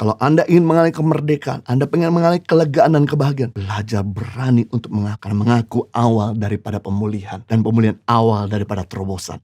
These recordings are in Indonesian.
Kalau Anda ingin mengalami kemerdekaan, Anda pengen mengalami kelegaan dan kebahagiaan, belajar berani untuk mengaku awal daripada pemulihan. Dan pemulihan awal daripada terobosan.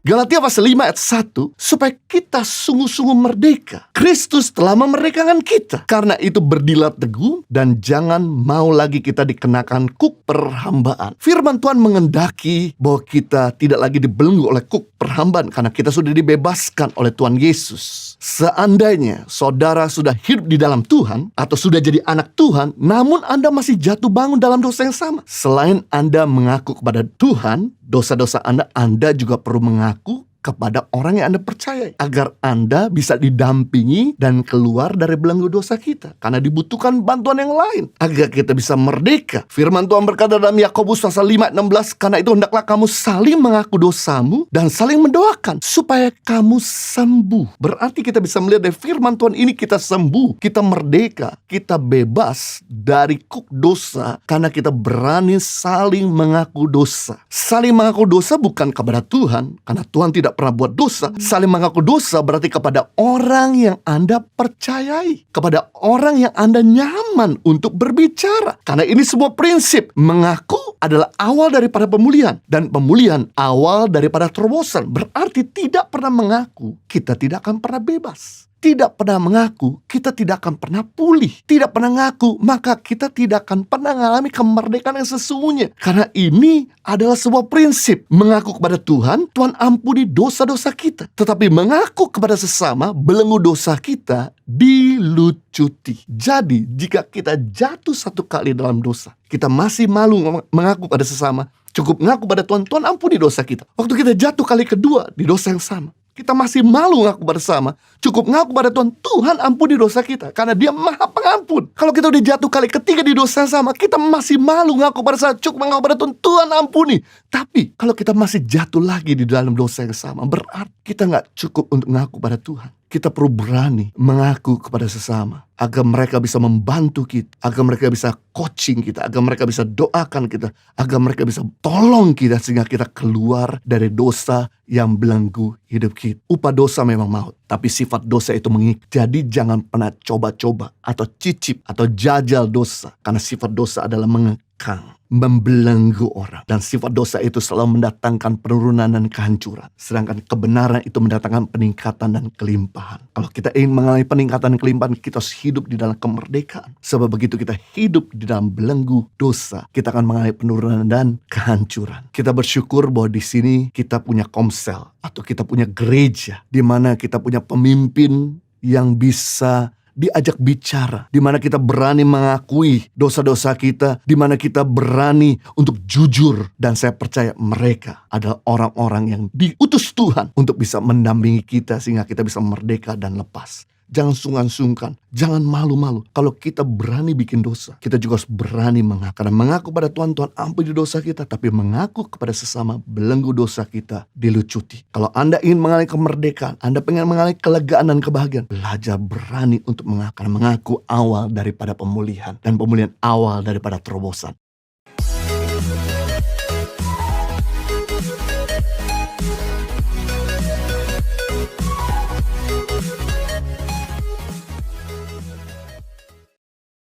Galatia pasal 5 ayat 1, supaya kita sungguh-sungguh merdeka. Kristus telah memerdekakan kita. Karena itu berdilat teguh dan jangan mau lagi kita dikenakan kuk perhambaan. Firman Tuhan mengendaki bahwa kita tidak lagi dibelenggu oleh kuk perhambaan karena kita sudah dibebaskan oleh Tuhan Yesus. Seandainya saudara sudah hidup di dalam Tuhan atau sudah jadi anak Tuhan, namun Anda masih jatuh bangun dalam dosa yang sama. Selain Anda mengaku kepada Tuhan dosa-dosa Anda juga perlu mengaku kepada orang yang Anda percayai, agar Anda bisa didampingi dan keluar dari belenggu dosa kita. Karena dibutuhkan bantuan yang lain, agar kita bisa merdeka. Firman Tuhan berkata dalam Yakobus pasal 5:16, karena itu hendaklah kamu saling mengaku dosamu dan saling mendoakan, supaya kamu sembuh. Berarti kita bisa melihat dari firman Tuhan ini kita sembuh, kita merdeka, kita bebas dari kuk dosa, karena kita berani saling mengaku dosa. Saling mengaku dosa bukan kepada Tuhan, karena Tuhan tidak pernah buat dosa. Saling mengaku dosa berarti kepada orang yang Anda percayai, kepada orang yang Anda nyaman untuk berbicara. Karena ini sebuah prinsip. Mengaku adalah awal daripada pemulihan, dan pemulihan awal daripada terobosan. Berarti tidak pernah mengaku, kita tidak akan pernah bebas. Tidak pernah mengaku, kita tidak akan pernah pulih. Tidak pernah mengaku, maka kita tidak akan pernah mengalami kemerdekaan yang sesungguhnya. Karena ini adalah sebuah prinsip. Mengaku kepada Tuhan, Tuhan ampuni dosa-dosa kita. Tetapi mengaku kepada sesama, belenggu dosa kita dilucuti. Jadi, jika kita jatuh satu kali dalam dosa, kita masih malu mengaku pada sesama, cukup mengaku pada Tuhan, Tuhan ampuni dosa kita. Waktu kita jatuh kali kedua di dosa yang sama, kita masih malu ngaku bersama, cukup ngaku pada Tuhan, Tuhan ampuni dosa kita, karena Dia Maha Pengampun. Kalau kita udah jatuh kali ketiga di dosa yang sama, kita masih malu ngaku bersama, cukup ngaku pada Tuhan, Tuhan ampuni. Tapi kalau kita masih jatuh lagi di dalam dosa yang sama, berarti kita gak cukup untuk ngaku pada Tuhan. Kita perlu berani mengaku kepada sesama, agar mereka bisa membantu kita, agar mereka bisa coaching kita, agar mereka bisa doakan kita, agar mereka bisa tolong kita, sehingga kita keluar dari dosa yang belenggu hidup kita. Upah dosa memang maut, tapi sifat dosa itu mengikat. Jadi jangan pernah coba-coba atau cicip atau jajal dosa, karena sifat dosa adalah mengekang, membelenggu orang. Dan sifat dosa itu selalu mendatangkan penurunan dan kehancuran. Sedangkan kebenaran itu mendatangkan peningkatan dan kelimpahan. Kalau kita ingin mengalami peningkatan dan kelimpahan, kita harus hidup di dalam kemerdekaan. Sebab begitu kita hidup di dalam belenggu dosa, kita akan mengalami penurunan dan kehancuran. Kita bersyukur bahwa di sini kita punya komsel, atau kita punya gereja, di mana kita punya pemimpin yang bisa diajak bicara, di mana kita berani mengakui dosa-dosa kita, di mana kita berani untuk jujur. Dan saya percaya mereka adalah orang-orang yang diutus Tuhan untuk bisa mendampingi kita, sehingga kita bisa merdeka dan lepas. Jangan sungkan-sungkan, jangan malu-malu. Kalau kita berani bikin dosa, kita juga harus berani mengaku. Karena mengaku pada Tuhan, Tuhan ampuni dosa kita. Tapi mengaku kepada sesama, belenggu dosa kita dilucuti. Kalau Anda ingin mengalami kemerdekaan, Anda pengen mengalami kelegaan dan kebahagiaan, belajar berani untuk mengaku. Karena mengaku awal daripada pemulihan, dan pemulihan awal daripada terobosan.